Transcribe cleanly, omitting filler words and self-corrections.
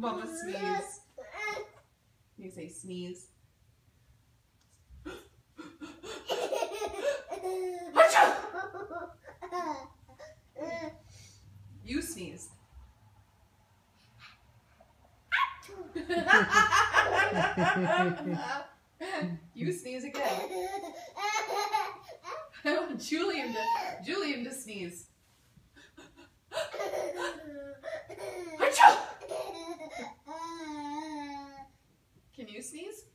Mama sneeze. You say sneeze. You sneeze. You sneeze again. I want Julian to sneeze. Can you sneeze?